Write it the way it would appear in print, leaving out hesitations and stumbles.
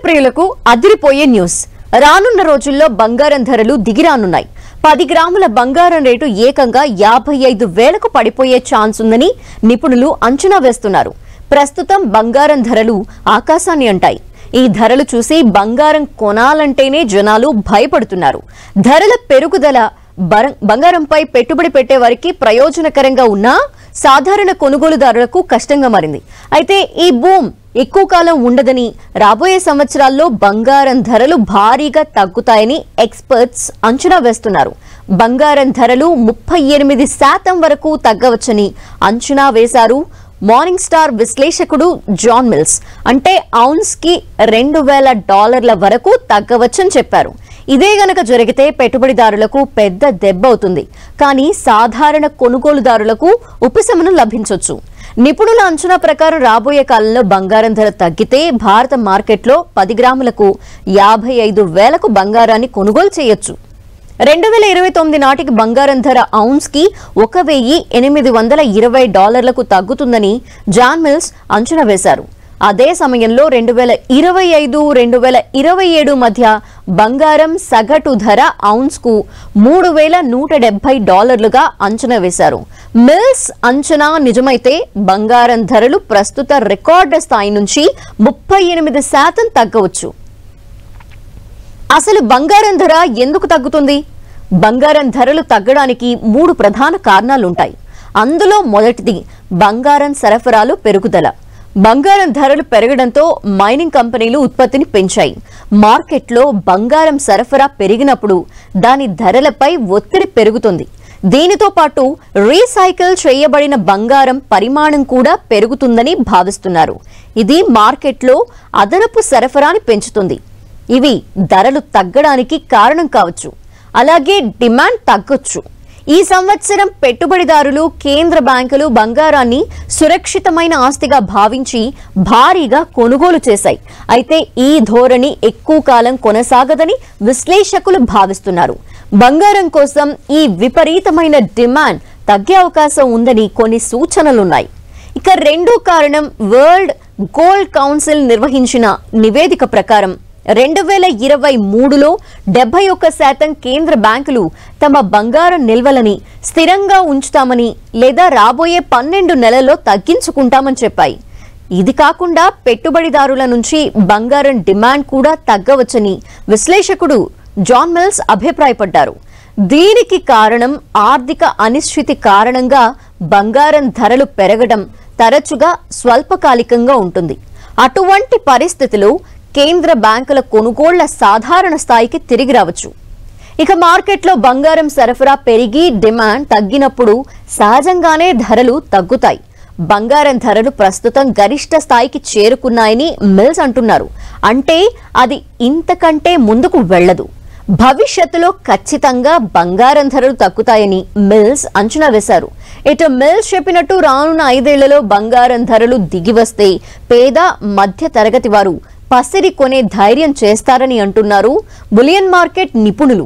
ప్రియులకు అదిరిపోయే న్యూస్. రానున్న రోజుల్లో బంగారం ధరలు దిగిరానున్నాయి. 10 గ్రాముల బంగారం రేటు ఏకంగా 55,000కు పడిపోయే ఛాన్స్ ఉందని నిపుణులు అంచనా వేస్తున్నారు. ప్రస్తుతం బంగారం ధరలు ఆకాశాన్ని అంటాయి. ఈ ధరలు చూసి బంగారం కొనాలంటేనే జనాలు భయపడుతున్నారు. ధరల పెరుగుదల బంగారంపై పెట్టుబడి పెట్టే వారికి ప్రయోజనకరంగా ఉన్నా సాధారణ కొనుగోలుదారులకు కష్టంగా మారింది. అయితే ఈ బూమ్ ఎక్కువ కాలం ఉండదని, రాబోయే సంవత్సరాల్లో బంగారం ధరలు భారీగా తగ్గుతాయని ఎక్స్పర్ట్స్ అంచనా వేస్తున్నారు. బంగారం ధరలు 38% వరకు తగ్గవచ్చని అంచనా వేశారు మార్నింగ్ స్టార్ విశ్లేషకుడు జాన్ మిల్స్. అంటే ఔన్స్ కి $2,000 వరకు తగ్గవచ్చని చెప్పారు. ఇదే గనక జరిగితే పెట్టుబడిదారులకు పెద్ద దెబ్బ అవుతుంది. కానీ సాధారణ కొనుగోలుదారులకు ఉపశమనం లభించొచ్చు. నిపుణుల అంచనా ప్రకారం రాబోయే కాలంలో బంగారం ధర తగ్గితే భారత మార్కెట్లో 10 గ్రాములకు 55,000కు బంగారాన్ని కొనుగోలు చేయొచ్చు. 2029 నాటికి బంగారం ధర ఔన్స్ కి $1,820కు తగ్గుతుందని జాన్ మిల్స్ అంచనా వేశారు. అదే సమయంలో 2025-2027 మధ్య బంగారం సగటు ధర ఔన్స్ కు $3,170గా అంచనా వేశారు. మిల్స్ అంచనా నిజమైతే బంగారం ధరలు ప్రస్తుత రికార్డు స్థాయి నుంచి 38% తగ్గవచ్చు. అసలు బంగారం ధర ఎందుకు తగ్గుతుంది? బంగారం ధరలు తగ్గడానికి 3 ప్రధాన కారణాలుంటాయి. అందులో మొదటిది బంగారం సరఫరాలో పెరుగుదల. బంగారం ధరలు పెరగడంతో మైనింగ్ కంపెనీలు ఉత్పత్తిని పెంచాయి. మార్కెట్లో బంగారం సరఫరా పెరిగినప్పుడు దాని ధరలపై ఒత్తిడి పెరుగుతుంది. దీనితో పాటు రీసైకిల్ చేయబడిన బంగారం పరిమాణం కూడా పెరుగుతుందని భావిస్తున్నారు. ఇది మార్కెట్లో అదనపు సరఫరాని పెంచుతుంది. ఇవి ధరలు తగ్గడానికి కారణం కావచ్చు. అలాగే డిమాండ్ తగ్గొచ్చు. ఈ సంవత్సరం పెట్టుబడిదారులు, కేంద్ర బ్యాంకులు బంగారాన్ని సురక్షితమైన ఆస్తిగా భావించి భారీగా కొనుగోలు చేశాయి. అయితే ఈ ధోరణి ఎక్కువ కాలం కొనసాగదని విశ్లేషకులు భావిస్తున్నారు. బంగారం కోసం ఈ విపరీతమైన డిమాండ్ తగ్గే అవకాశం ఉందని కొన్ని సూచనలున్నాయి. ఇక రెండో కారణం వరల్డ్ గోల్డ్ కౌన్సిల్ నిర్వహించిన నివేదిక ప్రకారం 2023లో 71% కేంద్ర బ్యాంకులు తమ బంగారం నిల్వలని స్థిరంగా ఉంచుతామని లేదా రాబోయే 12 నెలల్లో తగ్గించుకుంటామని చెప్పాయి. ఇది కాకుండా పెట్టుబడిదారుల నుంచి బంగారం డిమాండ్ కూడా తగ్గవచ్చని విశ్లేషకుడు జాన్ మిల్స్ అభిప్రాయపడ్డారు. దీనికి కారణం ఆర్థిక అనిశ్చితి కారణంగా బంగారం ధరలు పెరగడం తరచుగా స్వల్పకాలికంగా ఉంటుంది. అటువంటి పరిస్థితిలో కేంద్ర బ్యాంకుల కొనుగోళ్ల సాధారణ స్థాయికి తిరిగి రావచ్చు. ఇక మార్కెట్లో బంగారం సరఫరా పెరిగి డిమాండ్ తగ్గినప్పుడు సహజంగానే ధరలు తగ్గుతాయి. బంగారం ధరలు ప్రస్తుతం గరిష్ట స్థాయికి చేరుకున్నాయని మిల్స్ అంటున్నారు. అంటే అది ఇంతకంటే ముందుకు వెళ్లదు. భవిష్యత్తులో ఖచ్చితంగా బంగారం ధరలు తగ్గుతాయని మిల్స్ అంచనా వేశారు. ఇటు మిల్స్ చెప్పినట్టు రానున్న 5 ఏళ్లలో బంగారం ధరలు దిగివస్తే పేద మధ్య తరగతి వారు పసిరి కొనే ధైర్యం చేస్తారని అంటున్నారు బులియన్ మార్కెట్ నిపుణులు.